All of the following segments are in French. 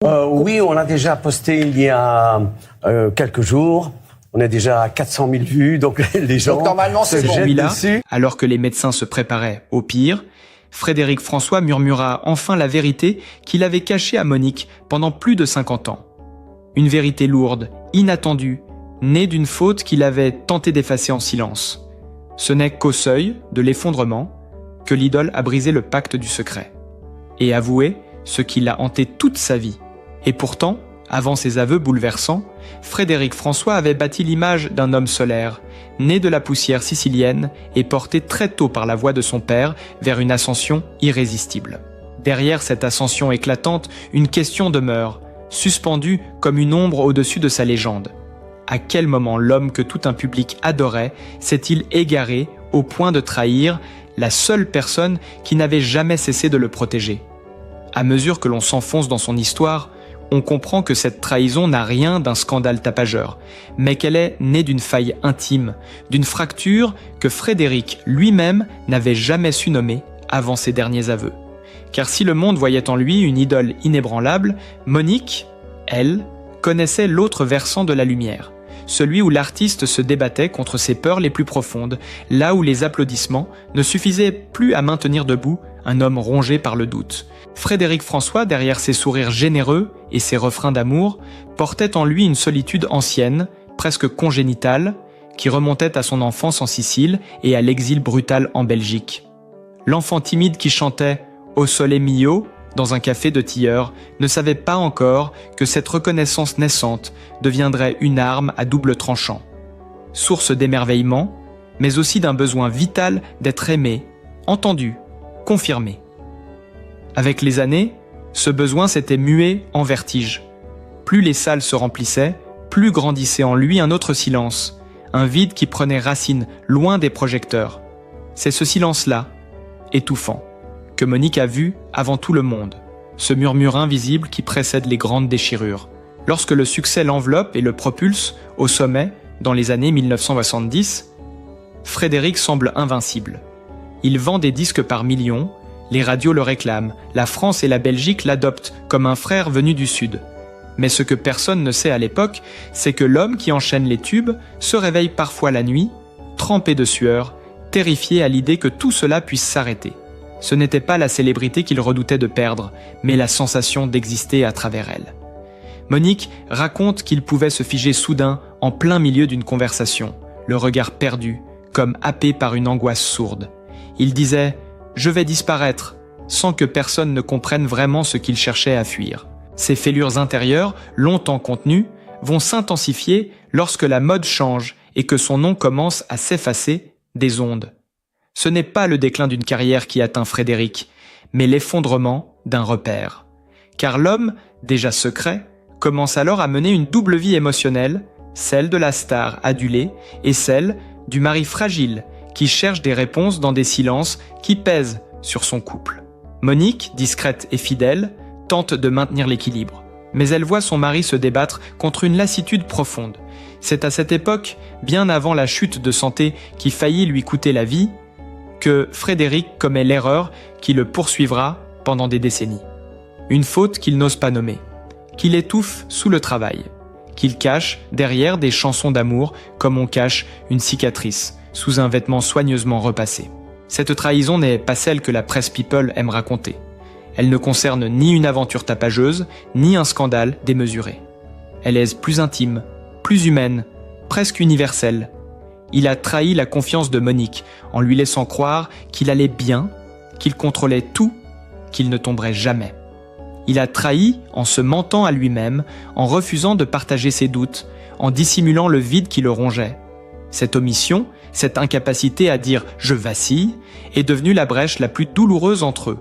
Oui, on l'a déjà posté il y a quelques jours. On est déjà à 400 000 vues, donc les gens donc normalement, se c'est jettent bon. dessus. Alors que les médecins se préparaient au pire, Frédéric François murmura enfin la vérité qu'il avait cachée à Monique pendant plus de 50 ans. Une vérité lourde, inattendue, née d'une faute qu'il avait tenté d'effacer en silence. Ce n'est qu'au seuil de l'effondrement que l'idole a brisé le pacte du secret et avoué ce qui l'a hanté toute sa vie. Et pourtant, avant ses aveux bouleversants, Frédéric François avait bâti l'image d'un homme solaire, né de la poussière sicilienne et porté très tôt par la voix de son père vers une ascension irrésistible. Derrière cette ascension éclatante, une question demeure, suspendue comme une ombre au-dessus de sa légende. À quel moment l'homme que tout un public adorait s'est-il égaré au point de trahir la seule personne qui n'avait jamais cessé de le protéger ? À mesure que l'on s'enfonce dans son histoire, on comprend que cette trahison n'a rien d'un scandale tapageur, mais qu'elle est née d'une faille intime, d'une fracture que Frédéric lui-même n'avait jamais su nommer avant ses derniers aveux. Car si le monde voyait en lui une idole inébranlable, Monique, elle, connaissait l'autre versant de la lumière, celui où l'artiste se débattait contre ses peurs les plus profondes, là où les applaudissements ne suffisaient plus à maintenir debout un homme rongé par le doute. Frédéric François, derrière ses sourires généreux et ses refrains d'amour, portait en lui une solitude ancienne, presque congénitale, qui remontait à son enfance en Sicile et à l'exil brutal en Belgique. L'enfant timide qui chantait « Au soleil mio » dans un café de Tilleur ne savait pas encore que cette reconnaissance naissante deviendrait une arme à double tranchant. Source d'émerveillement, mais aussi d'un besoin vital d'être aimé, entendu, confirmé. Avec les années, ce besoin s'était mué en vertige. Plus les salles se remplissaient, plus grandissait en lui un autre silence, un vide qui prenait racine loin des projecteurs. C'est ce silence-là, étouffant, que Monique a vu avant tout le monde, ce murmure invisible qui précède les grandes déchirures. Lorsque le succès l'enveloppe et le propulse au sommet dans les années 1970, Frédéric semble invincible. Il vend des disques par millions, les radios le réclament, la France et la Belgique l'adoptent comme un frère venu du Sud. Mais ce que personne ne sait à l'époque, c'est que l'homme qui enchaîne les tubes se réveille parfois la nuit, trempé de sueur, terrifié à l'idée que tout cela puisse s'arrêter. Ce n'était pas la célébrité qu'il redoutait de perdre, mais la sensation d'exister à travers elle. Monique raconte qu'il pouvait se figer soudain en plein milieu d'une conversation, le regard perdu, comme happé par une angoisse sourde. Il disait « Je vais disparaître », sans que personne ne comprenne vraiment ce qu'il cherchait à fuir. Ces fêlures intérieures, longtemps contenues, vont s'intensifier lorsque la mode change et que son nom commence à s'effacer des ondes. Ce n'est pas le déclin d'une carrière qui atteint Frédéric, mais l'effondrement d'un repère. Car l'homme, déjà secret, commence alors à mener une double vie émotionnelle, celle de la star adulée et celle du mari fragile qui cherche des réponses dans des silences qui pèsent sur son couple. Monique, discrète et fidèle, tente de maintenir l'équilibre. Mais elle voit son mari se débattre contre une lassitude profonde. C'est à cette époque, bien avant la chute de santé qui faillit lui coûter la vie, que Frédéric commet l'erreur qui le poursuivra pendant des décennies. Une faute qu'il n'ose pas nommer, qu'il étouffe sous le travail, qu'il cache derrière des chansons d'amour comme on cache une cicatrice sous un vêtement soigneusement repassé. Cette trahison n'est pas celle que la presse people aime raconter. Elle ne concerne ni une aventure tapageuse, ni un scandale démesuré. Elle est plus intime, plus humaine, presque universelle. Il a trahi la confiance de Monique en lui laissant croire qu'il allait bien, qu'il contrôlait tout, qu'il ne tomberait jamais. Il a trahi en se mentant à lui-même, en refusant de partager ses doutes, en dissimulant le vide qui le rongeait. Cette omission, cette incapacité à dire « je vacille » est devenue la brèche la plus douloureuse entre eux.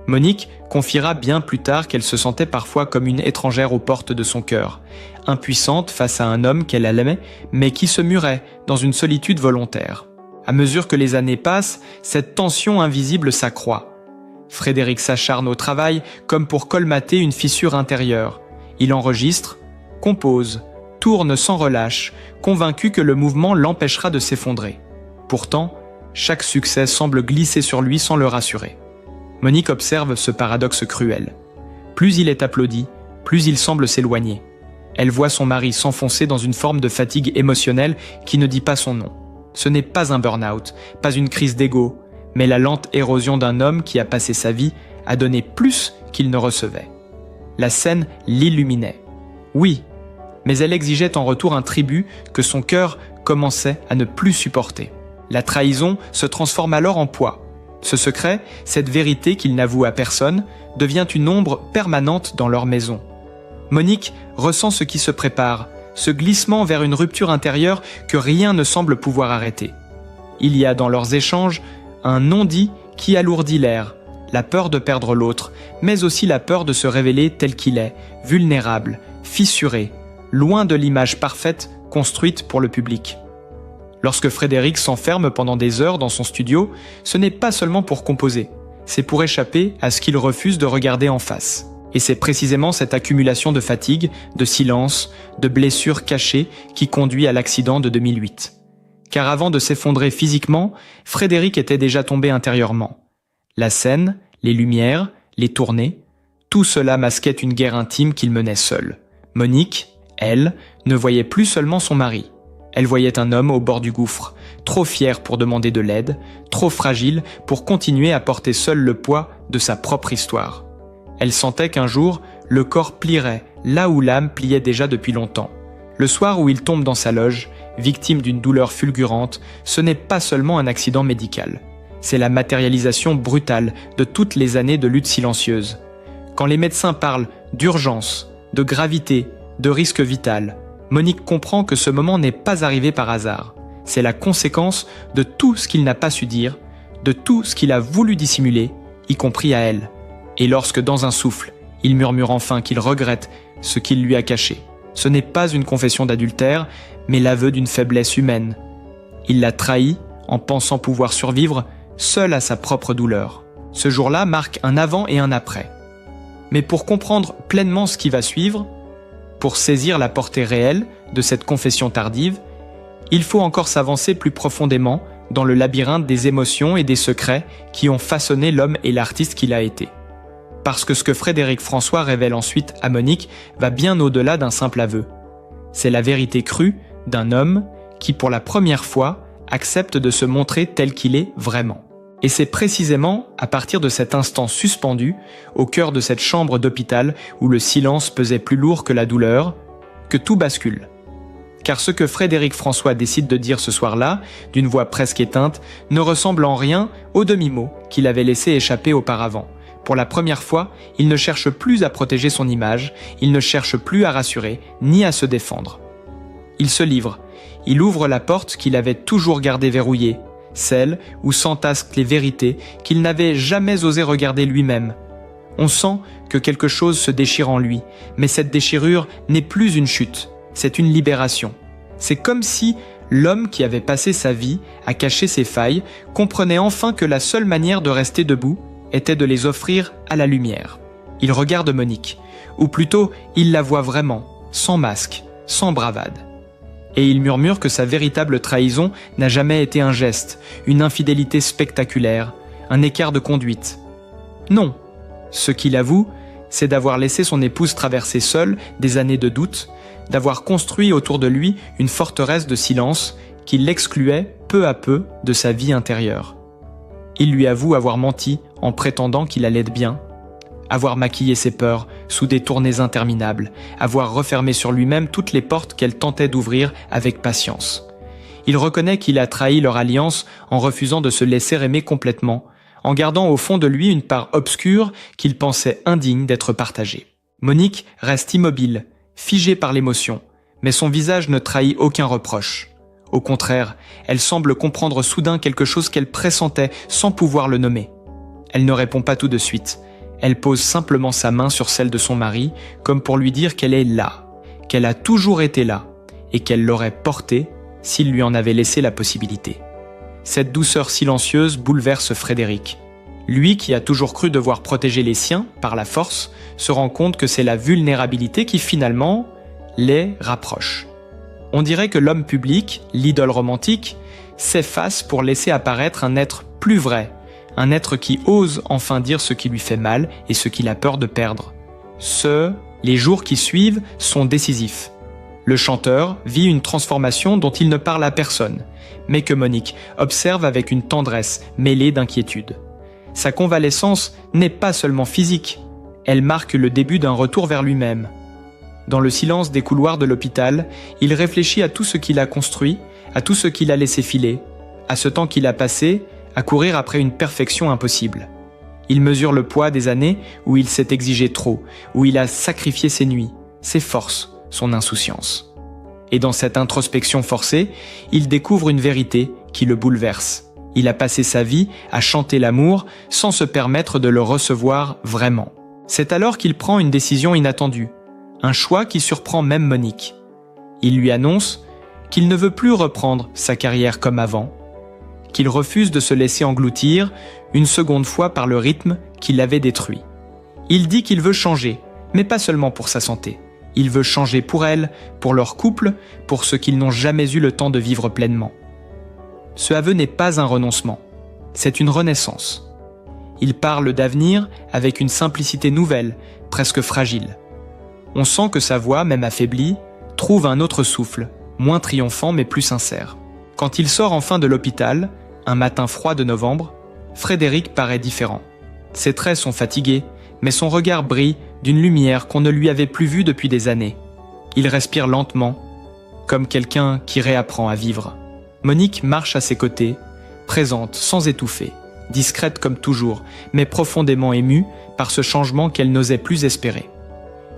Monique confiera bien plus tard qu'elle se sentait parfois comme une étrangère aux portes de son cœur, impuissante face à un homme qu'elle aimait, mais qui se murait dans une solitude volontaire. À mesure que les années passent, cette tension invisible s'accroît. Frédéric s'acharne au travail comme pour colmater une fissure intérieure. Il enregistre, compose, tourne sans relâche, convaincu que le mouvement l'empêchera de s'effondrer. Pourtant, chaque succès semble glisser sur lui sans le rassurer. Monique observe ce paradoxe cruel. Plus il est applaudi, plus il semble s'éloigner. Elle voit son mari s'enfoncer dans une forme de fatigue émotionnelle qui ne dit pas son nom. Ce n'est pas un burn-out, pas une crise d'ego, mais la lente érosion d'un homme qui a passé sa vie à donner plus qu'il ne recevait. La scène l'illuminait. Oui, mais elle exigeait en retour un tribut que son cœur commençait à ne plus supporter. La trahison se transforme alors en poids. Ce secret, cette vérité qu'il n'avoue à personne, devient une ombre permanente dans leur maison. Monique ressent ce qui se prépare, ce glissement vers une rupture intérieure que rien ne semble pouvoir arrêter. Il y a dans leurs échanges un non-dit qui alourdit l'air, la peur de perdre l'autre, mais aussi la peur de se révéler tel qu'il est, vulnérable, fissuré, loin de l'image parfaite construite pour le public. Lorsque Frédéric s'enferme pendant des heures dans son studio, ce n'est pas seulement pour composer, c'est pour échapper à ce qu'il refuse de regarder en face. Et c'est précisément cette accumulation de fatigue, de silence, de blessures cachées qui conduit à l'accident de 2008. Car avant de s'effondrer physiquement, Frédéric était déjà tombé intérieurement. La scène, les lumières, les tournées, tout cela masquait une guerre intime qu'il menait seul. Monique, elle, ne voyait plus seulement son mari. Elle voyait un homme au bord du gouffre, trop fier pour demander de l'aide, trop fragile pour continuer à porter seul le poids de sa propre histoire. Elle sentait qu'un jour, le corps plierait là où l'âme pliait déjà depuis longtemps. Le soir où il tombe dans sa loge, victime d'une douleur fulgurante, ce n'est pas seulement un accident médical. C'est la matérialisation brutale de toutes les années de lutte silencieuse. Quand les médecins parlent d'urgence, de gravité, de risque vital, Monique comprend que ce moment n'est pas arrivé par hasard. C'est la conséquence de tout ce qu'il n'a pas su dire, de tout ce qu'il a voulu dissimuler, y compris à elle. Et lorsque, dans un souffle, il murmure enfin qu'il regrette ce qu'il lui a caché, ce n'est pas une confession d'adultère, mais l'aveu d'une faiblesse humaine. Il l'a trahi en pensant pouvoir survivre seul à sa propre douleur. Ce jour-là marque un avant et un après. Mais pour comprendre pleinement ce qui va suivre, pour saisir la portée réelle de cette confession tardive, il faut encore s'avancer plus profondément dans le labyrinthe des émotions et des secrets qui ont façonné l'homme et l'artiste qu'il a été. Parce que ce que Frédéric François révèle ensuite à Monique va bien au-delà d'un simple aveu. C'est la vérité crue d'un homme qui, pour la première fois, accepte de se montrer tel qu'il est vraiment. Et c'est précisément à partir de cet instant suspendu, au cœur de cette chambre d'hôpital où le silence pesait plus lourd que la douleur, que tout bascule. Car ce que Frédéric François décide de dire ce soir-là, d'une voix presque éteinte, ne ressemble en rien au demi-mot qu'il avait laissé échapper auparavant. Pour la première fois, il ne cherche plus à protéger son image, il ne cherche plus à rassurer, ni à se défendre. Il se livre, il ouvre la porte qu'il avait toujours gardée verrouillée, celle où s'entassent les vérités qu'il n'avait jamais osé regarder lui-même. On sent que quelque chose se déchire en lui, mais cette déchirure n'est plus une chute, c'est une libération. C'est comme si l'homme qui avait passé sa vie à cacher ses failles comprenait enfin que la seule manière de rester debout était de les offrir à la lumière. Il regarde Monique, ou plutôt il la voit vraiment, sans masque, sans bravade. Et il murmure que sa véritable trahison n'a jamais été un geste, une infidélité spectaculaire, un écart de conduite. Non, ce qu'il avoue, c'est d'avoir laissé son épouse traverser seule des années de doute, d'avoir construit autour de lui une forteresse de silence qui l'excluait peu à peu de sa vie intérieure. Il lui avoue avoir menti en prétendant qu'il allait bien, avoir maquillé ses peurs sous des tournées interminables, avoir refermé sur lui-même toutes les portes qu'elle tentait d'ouvrir avec patience. Il reconnaît qu'il a trahi leur alliance en refusant de se laisser aimer complètement, en gardant au fond de lui une part obscure qu'il pensait indigne d'être partagée. Monique reste immobile, figée par l'émotion, mais son visage ne trahit aucun reproche. Au contraire, elle semble comprendre soudain quelque chose qu'elle pressentait sans pouvoir le nommer. Elle ne répond pas tout de suite. Elle pose simplement sa main sur celle de son mari, comme pour lui dire qu'elle est là, qu'elle a toujours été là, et qu'elle l'aurait porté s'il lui en avait laissé la possibilité. Cette douceur silencieuse bouleverse Frédéric. Lui qui a toujours cru devoir protéger les siens par la force, se rend compte que c'est la vulnérabilité qui finalement les rapproche. On dirait que l'homme public, l'idole romantique, s'efface pour laisser apparaître un être plus vrai, un être qui ose enfin dire ce qui lui fait mal et ce qu'il a peur de perdre. Ce Les jours qui suivent sont décisifs. Le chanteur vit une transformation dont il ne parle à personne, mais que Monique observe avec une tendresse mêlée d'inquiétude. Sa convalescence n'est pas seulement physique, elle marque le début d'un retour vers lui-même. Dans le silence des couloirs de l'hôpital, il réfléchit à tout ce qu'il a construit, à tout ce qu'il a laissé filer, à ce temps qu'il a passé à courir après une perfection impossible. Il mesure le poids des années où il s'est exigé trop, où il a sacrifié ses nuits, ses forces, son insouciance. Et dans cette introspection forcée, il découvre une vérité qui le bouleverse. Il a passé sa vie à chanter l'amour sans se permettre de le recevoir vraiment. C'est alors qu'il prend une décision inattendue, un choix qui surprend même Monique. Il lui annonce qu'il ne veut plus reprendre sa carrière comme avant, qu'il refuse de se laisser engloutir une seconde fois par le rythme qui l'avait détruit. Il dit qu'il veut changer, mais pas seulement pour sa santé. Il veut changer pour elle, pour leur couple, pour ce qu'ils n'ont jamais eu le temps de vivre pleinement. Ce aveu n'est pas un renoncement, c'est une renaissance. Il parle d'avenir avec une simplicité nouvelle, presque fragile. On sent que sa voix, même affaiblie, trouve un autre souffle, moins triomphant mais plus sincère. Quand il sort enfin de l'hôpital, un matin froid de novembre, Frédéric paraît différent. Ses traits sont fatigués, mais son regard brille d'une lumière qu'on ne lui avait plus vue depuis des années. Il respire lentement, comme quelqu'un qui réapprend à vivre. Monique marche à ses côtés, présente sans étouffer, discrète comme toujours, mais profondément émue par ce changement qu'elle n'osait plus espérer.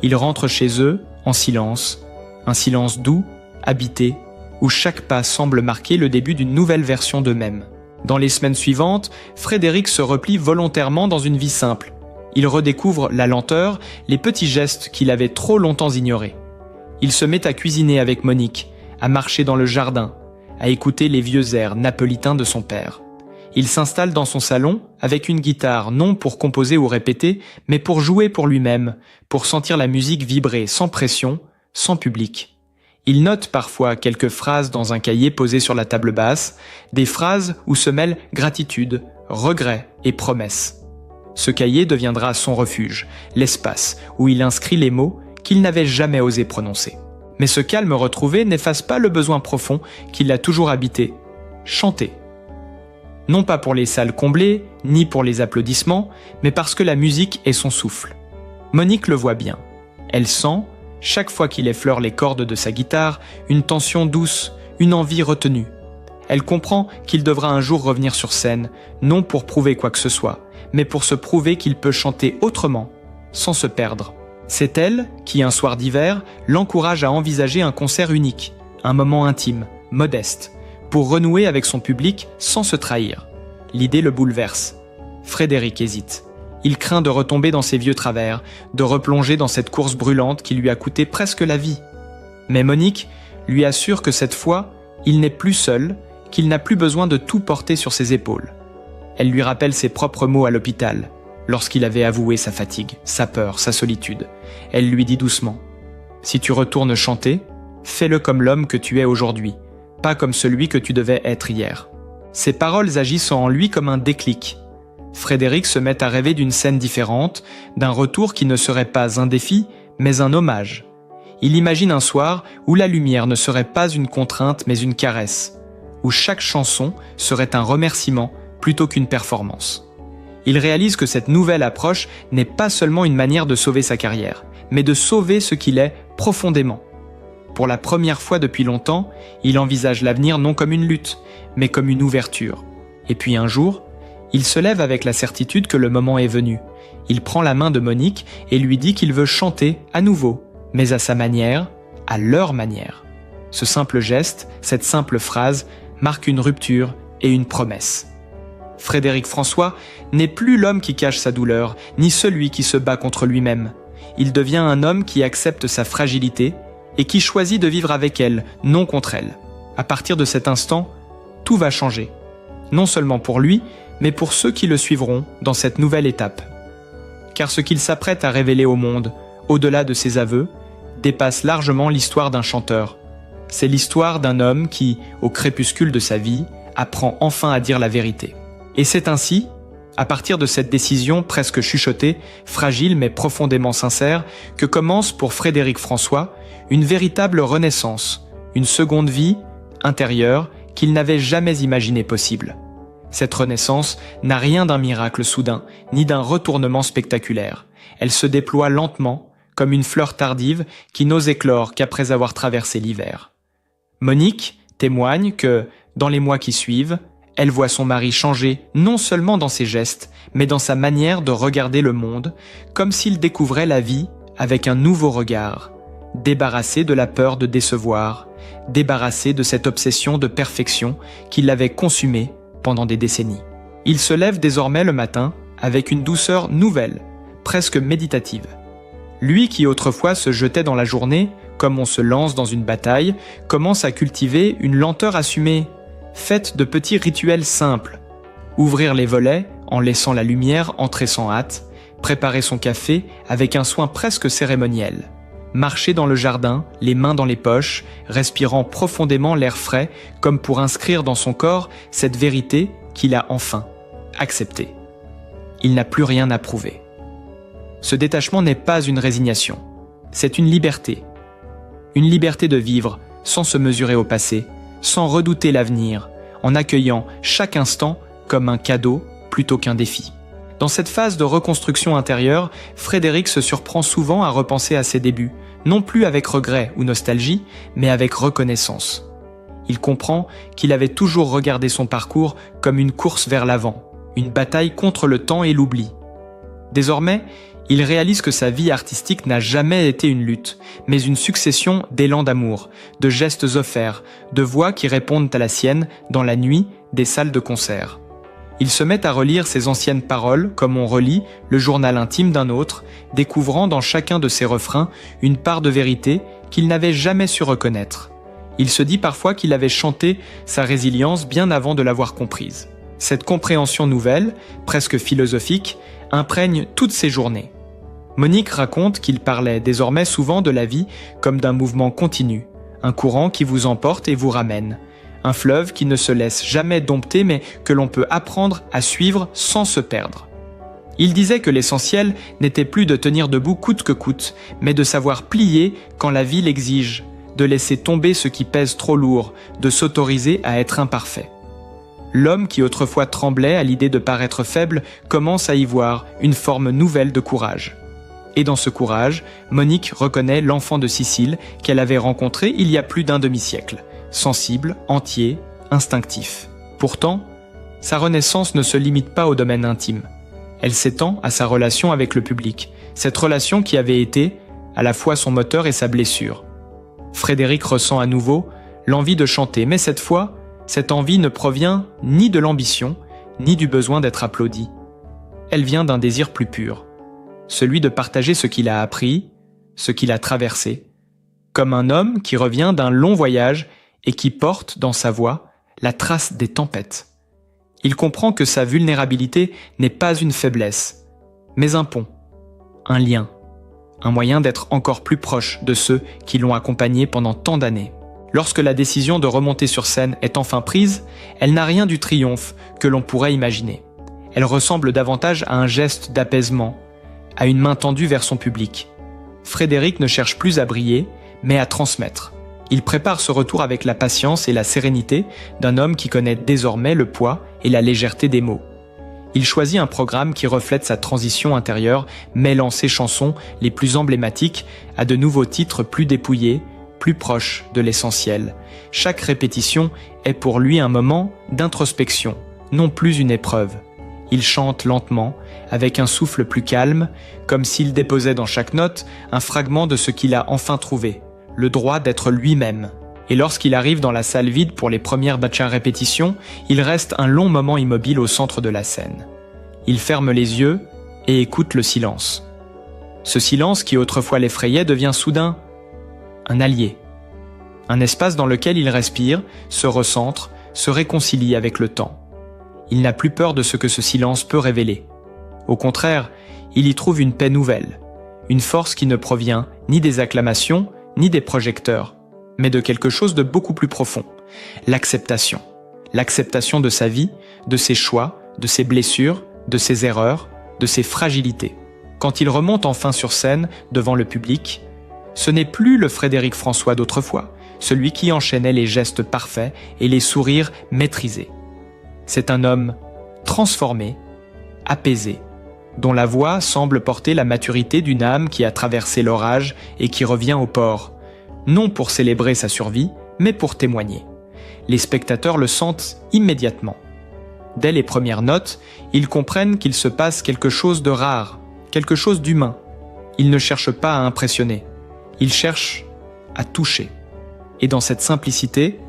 Ils rentrent chez eux, en silence, un silence doux, habité, où chaque pas semble marquer le début d'une nouvelle version d'eux-mêmes. Dans les semaines suivantes, Frédéric se replie volontairement dans une vie simple. Il redécouvre la lenteur, les petits gestes qu'il avait trop longtemps ignorés. Il se met à cuisiner avec Monique, à marcher dans le jardin, à écouter les vieux airs napolitains de son père. Il s'installe dans son salon avec une guitare, non pour composer ou répéter, mais pour jouer pour lui-même, pour sentir la musique vibrer sans pression, sans public. Il note parfois quelques phrases dans un cahier posé sur la table basse, des phrases où se mêlent gratitude, regret et promesse. Ce cahier deviendra son refuge, l'espace où il inscrit les mots qu'il n'avait jamais osé prononcer. Mais ce calme retrouvé n'efface pas le besoin profond qui l'a toujours habité, chanter. Non pas pour les salles comblées, ni pour les applaudissements, mais parce que la musique est son souffle. Monique le voit bien. Elle sent, chaque fois qu'il effleure les cordes de sa guitare, une tension douce, une envie retenue. Elle comprend qu'il devra un jour revenir sur scène, non pour prouver quoi que ce soit, mais pour se prouver qu'il peut chanter autrement, sans se perdre. C'est elle qui, un soir d'hiver, l'encourage à envisager un concert unique, un moment intime, modeste, pour renouer avec son public sans se trahir. L'idée le bouleverse. Frédéric hésite. Il craint de retomber dans ses vieux travers, de replonger dans cette course brûlante qui lui a coûté presque la vie. Mais Monique lui assure que cette fois, il n'est plus seul, qu'il n'a plus besoin de tout porter sur ses épaules. Elle lui rappelle ses propres mots à l'hôpital, lorsqu'il avait avoué sa fatigue, sa peur, sa solitude. Elle lui dit doucement « Si tu retournes chanter, fais-le comme l'homme que tu es aujourd'hui, pas comme celui que tu devais être hier. » Ces paroles agissent en lui comme un déclic. Frédéric se met à rêver d'une scène différente, d'un retour qui ne serait pas un défi, mais un hommage. Il imagine un soir où la lumière ne serait pas une contrainte mais une caresse, où chaque chanson serait un remerciement plutôt qu'une performance. Il réalise que cette nouvelle approche n'est pas seulement une manière de sauver sa carrière, mais de sauver ce qu'il est profondément. Pour la première fois depuis longtemps, il envisage l'avenir non comme une lutte, mais comme une ouverture. Et puis un jour, il se lève avec la certitude que le moment est venu. Il prend la main de Monique et lui dit qu'il veut chanter à nouveau, mais à sa manière, à leur manière. Ce simple geste, cette simple phrase, marque une rupture et une promesse. Frédéric François n'est plus l'homme qui cache sa douleur, ni celui qui se bat contre lui-même. Il devient un homme qui accepte sa fragilité et qui choisit de vivre avec elle, non contre elle. À partir de cet instant, tout va changer. Non seulement pour lui, mais pour ceux qui le suivront dans cette nouvelle étape. Car ce qu'il s'apprête à révéler au monde, au-delà de ses aveux, dépasse largement l'histoire d'un chanteur. C'est l'histoire d'un homme qui, au crépuscule de sa vie, apprend enfin à dire la vérité. Et c'est ainsi À partir de cette décision presque chuchotée, fragile mais profondément sincère, que commence pour Frédéric François une véritable renaissance, une seconde vie intérieure qu'il n'avait jamais imaginée possible. Cette renaissance n'a rien d'un miracle soudain, ni d'un retournement spectaculaire. Elle se déploie lentement, comme une fleur tardive qui n'ose éclore qu'après avoir traversé l'hiver. Monique témoigne que, dans les mois qui suivent, elle voit son mari changer non seulement dans ses gestes, mais dans sa manière de regarder le monde, comme s'il découvrait la vie avec un nouveau regard, débarrassé de la peur de décevoir, débarrassé de cette obsession de perfection qui l'avait consumé pendant des décennies. Il se lève désormais le matin avec une douceur nouvelle, presque méditative. Lui qui autrefois se jetait dans la journée, comme on se lance dans une bataille, commence à cultiver une lenteur assumée, faite de petits rituels simples. Ouvrir les volets en laissant la lumière entrer sans hâte, préparer son café avec un soin presque cérémoniel. Marcher dans le jardin, les mains dans les poches, respirant profondément l'air frais, comme pour inscrire dans son corps cette vérité qu'il a enfin acceptée. Il n'a plus rien à prouver. Ce détachement n'est pas une résignation, c'est une liberté. Une liberté de vivre sans se mesurer au passé, sans redouter l'avenir, en accueillant chaque instant comme un cadeau plutôt qu'un défi. Dans cette phase de reconstruction intérieure, Frédéric se surprend souvent à repenser à ses débuts, non plus avec regret ou nostalgie, mais avec reconnaissance. Il comprend qu'il avait toujours regardé son parcours comme une course vers l'avant, une bataille contre le temps et l'oubli. Désormais, il réalise que sa vie artistique n'a jamais été une lutte, mais une succession d'élans d'amour, de gestes offerts, de voix qui répondent à la sienne dans la nuit des salles de concert. Il se met à relire ses anciennes paroles comme on relit le journal intime d'un autre, découvrant dans chacun de ses refrains une part de vérité qu'il n'avait jamais su reconnaître. Il se dit parfois qu'il avait chanté sa résilience bien avant de l'avoir comprise. Cette compréhension nouvelle, presque philosophique, imprègne toutes ses journées. Monique raconte qu'il parlait désormais souvent de la vie comme d'un mouvement continu, un courant qui vous emporte et vous ramène, un fleuve qui ne se laisse jamais dompter mais que l'on peut apprendre à suivre sans se perdre. Il disait que l'essentiel n'était plus de tenir debout coûte que coûte, mais de savoir plier quand la vie l'exige, de laisser tomber ce qui pèse trop lourd, de s'autoriser à être imparfait. L'homme qui autrefois tremblait à l'idée de paraître faible commence à y voir une forme nouvelle de courage. Et dans ce courage, Monique reconnaît l'enfant de Sicile qu'elle avait rencontré il y a plus d'un demi-siècle, sensible, entier, instinctif. Pourtant, sa renaissance ne se limite pas au domaine intime. Elle s'étend à sa relation avec le public, cette relation qui avait été à la fois son moteur et sa blessure. Frédéric ressent à nouveau l'envie de chanter, mais cette fois, cette envie ne provient ni de l'ambition, ni du besoin d'être applaudi. Elle vient d'un désir plus pur, celui de partager ce qu'il a appris, ce qu'il a traversé, comme un homme qui revient d'un long voyage et qui porte dans sa voix la trace des tempêtes. Il comprend que sa vulnérabilité n'est pas une faiblesse, mais un pont, un lien, un moyen d'être encore plus proche de ceux qui l'ont accompagné pendant tant d'années. Lorsque la décision de remonter sur scène est enfin prise, elle n'a rien du triomphe que l'on pourrait imaginer. Elle ressemble davantage à un geste d'apaisement, à une main tendue vers son public. Frédéric ne cherche plus à briller, mais à transmettre. Il prépare ce retour avec la patience et la sérénité d'un homme qui connaît désormais le poids et la légèreté des mots. Il choisit un programme qui reflète sa transition intérieure, mêlant ses chansons les plus emblématiques à de nouveaux titres plus dépouillés, plus proches de l'essentiel. Chaque répétition est pour lui un moment d'introspection, non plus une épreuve. Il chante lentement, avec un souffle plus calme, comme s'il déposait dans chaque note un fragment de ce qu'il a enfin trouvé, le droit d'être lui-même. Et lorsqu'il arrive dans la salle vide pour les premières répétitions, il reste un long moment immobile au centre de la scène. Il ferme les yeux et écoute le silence. Ce silence qui autrefois l'effrayait devient soudain un allié. Un espace dans lequel il respire, se recentre, se réconcilie avec le temps. Il n'a plus peur de ce que ce silence peut révéler. Au contraire, il y trouve une paix nouvelle, une force qui ne provient ni des acclamations, ni des projecteurs, mais de quelque chose de beaucoup plus profond, l'acceptation. L'acceptation de sa vie, de ses choix, de ses blessures, de ses erreurs, de ses fragilités. Quand il remonte enfin sur scène devant le public, ce n'est plus le Frédéric François d'autrefois, celui qui enchaînait les gestes parfaits et les sourires maîtrisés. C'est un homme transformé, apaisé, dont la voix semble porter la maturité d'une âme qui a traversé l'orage et qui revient au port, non pour célébrer sa survie, mais pour témoigner. Les spectateurs le sentent immédiatement. Dès les premières notes, ils comprennent qu'il se passe quelque chose de rare, quelque chose d'humain. Ils ne cherchent pas à impressionner, ils cherchent à toucher. Et dans cette simplicité,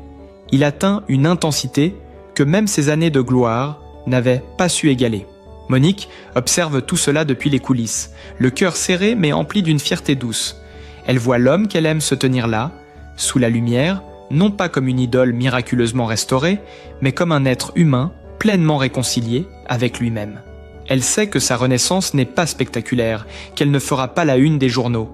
il atteint une intensité que même ses années de gloire n'avaient pas su égaler. Monique observe tout cela depuis les coulisses, le cœur serré mais empli d'une fierté douce. Elle voit l'homme qu'elle aime se tenir là, sous la lumière, non pas comme une idole miraculeusement restaurée, mais comme un être humain pleinement réconcilié avec lui-même. Elle sait que sa renaissance n'est pas spectaculaire, qu'elle ne fera pas la une des journaux.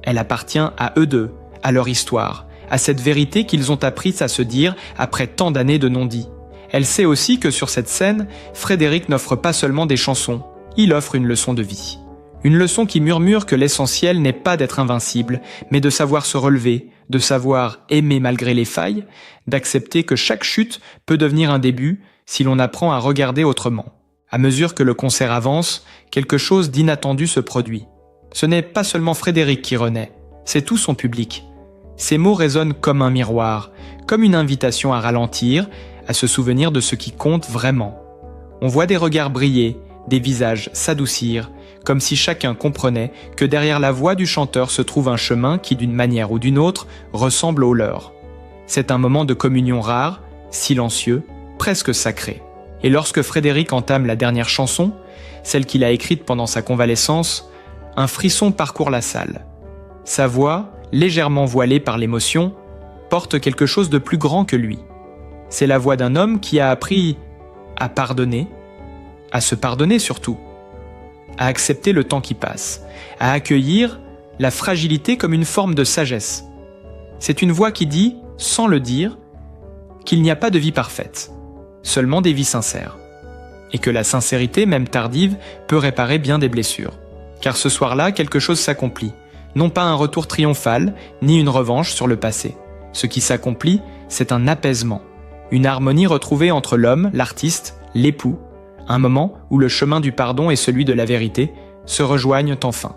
Elle appartient à eux deux, à leur histoire, à cette vérité qu'ils ont appris à se dire après tant d'années de non-dits. Elle sait aussi que sur cette scène, Frédéric n'offre pas seulement des chansons, il offre une leçon de vie. Une leçon qui murmure que l'essentiel n'est pas d'être invincible, mais de savoir se relever, de savoir aimer malgré les failles, d'accepter que chaque chute peut devenir un début si l'on apprend à regarder autrement. À mesure que le concert avance, quelque chose d'inattendu se produit. Ce n'est pas seulement Frédéric qui renaît, c'est tout son public. Ses mots résonnent comme un miroir, comme une invitation à ralentir, à se souvenir de ce qui compte vraiment. On voit des regards briller, des visages s'adoucir, comme si chacun comprenait que derrière la voix du chanteur se trouve un chemin qui, d'une manière ou d'une autre, ressemble au leur. C'est un moment de communion rare, silencieux, presque sacré. Et lorsque Frédéric entame la dernière chanson, celle qu'il a écrite pendant sa convalescence, un frisson parcourt la salle. Sa voix, légèrement voilée par l'émotion, porte quelque chose de plus grand que lui. C'est la voix d'un homme qui a appris à pardonner, à se pardonner surtout, à accepter le temps qui passe, à accueillir la fragilité comme une forme de sagesse. C'est une voix qui dit, sans le dire, qu'il n'y a pas de vie parfaite, seulement des vies sincères, et que la sincérité, même tardive, peut réparer bien des blessures. Car ce soir-là, quelque chose s'accomplit, non pas un retour triomphal, ni une revanche sur le passé. Ce qui s'accomplit, c'est un apaisement, une harmonie retrouvée entre l'homme, l'artiste, l'époux, un moment où le chemin du pardon et celui de la vérité se rejoignent enfin.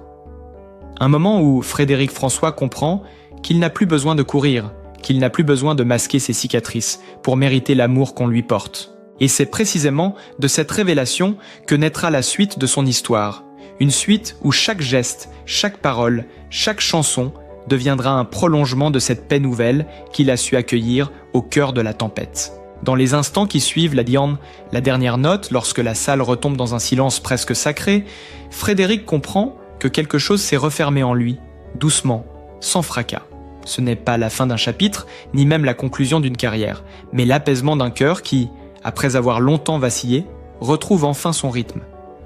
Un moment où Frédéric François comprend qu'il n'a plus besoin de courir, qu'il n'a plus besoin de masquer ses cicatrices pour mériter l'amour qu'on lui porte. Et c'est précisément de cette révélation que naîtra la suite de son histoire, une suite où chaque geste, chaque parole, chaque chanson deviendra un prolongement de cette paix nouvelle qu'il a su accueillir au cœur de la tempête. Dans les instants qui suivent la dernière note, lorsque la salle retombe dans un silence presque sacré, Frédéric comprend que quelque chose s'est refermé en lui, doucement, sans fracas. Ce n'est pas la fin d'un chapitre, ni même la conclusion d'une carrière, mais l'apaisement d'un cœur qui, après avoir longtemps vacillé, retrouve enfin son rythme.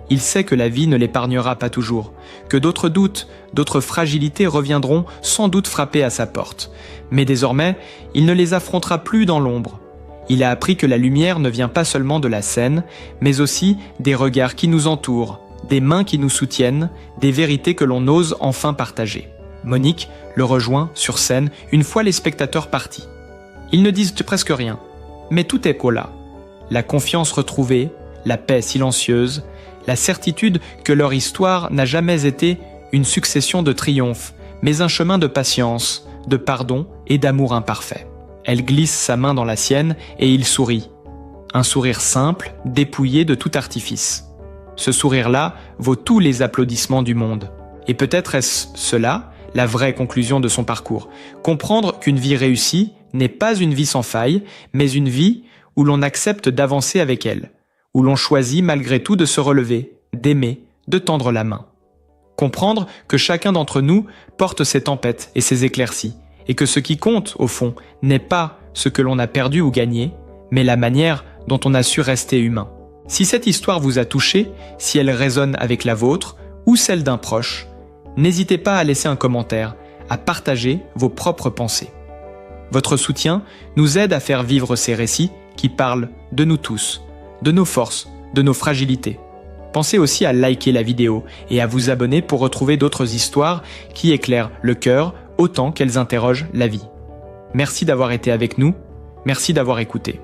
Il sait que la vie ne l'épargnera pas toujours, que d'autres doutes, d'autres fragilités reviendront sans doute frapper à sa porte. Mais désormais, il ne les affrontera plus dans l'ombre. Il a appris que la lumière ne vient pas seulement de la scène, mais aussi des regards qui nous entourent, des mains qui nous soutiennent, des vérités que l'on ose enfin partager. Monique le rejoint sur scène une fois les spectateurs partis. Ils ne disent presque rien, mais tout est là. La confiance retrouvée, la paix silencieuse, la certitude que leur histoire n'a jamais été une succession de triomphes, mais un chemin de patience, de pardon et d'amour imparfait. Elle glisse sa main dans la sienne et il sourit. Un sourire simple, dépouillé de tout artifice. Ce sourire-là vaut tous les applaudissements du monde. Et peut-être est-ce cela, la vraie conclusion de son parcours. Comprendre qu'une vie réussie n'est pas une vie sans faille, mais une vie où l'on accepte d'avancer avec elle, où l'on choisit malgré tout de se relever, d'aimer, de tendre la main. Comprendre que chacun d'entre nous porte ses tempêtes et ses éclaircies, et que ce qui compte, au fond, n'est pas ce que l'on a perdu ou gagné, mais la manière dont on a su rester humain. Si cette histoire vous a touché, si elle résonne avec la vôtre, ou celle d'un proche, n'hésitez pas à laisser un commentaire, à partager vos propres pensées. Votre soutien nous aide à faire vivre ces récits qui parlent de nous tous, de nos forces, de nos fragilités. Pensez aussi à liker la vidéo et à vous abonner pour retrouver d'autres histoires qui éclairent le cœur autant qu'elles interrogent la vie. Merci d'avoir été avec nous, merci d'avoir écouté.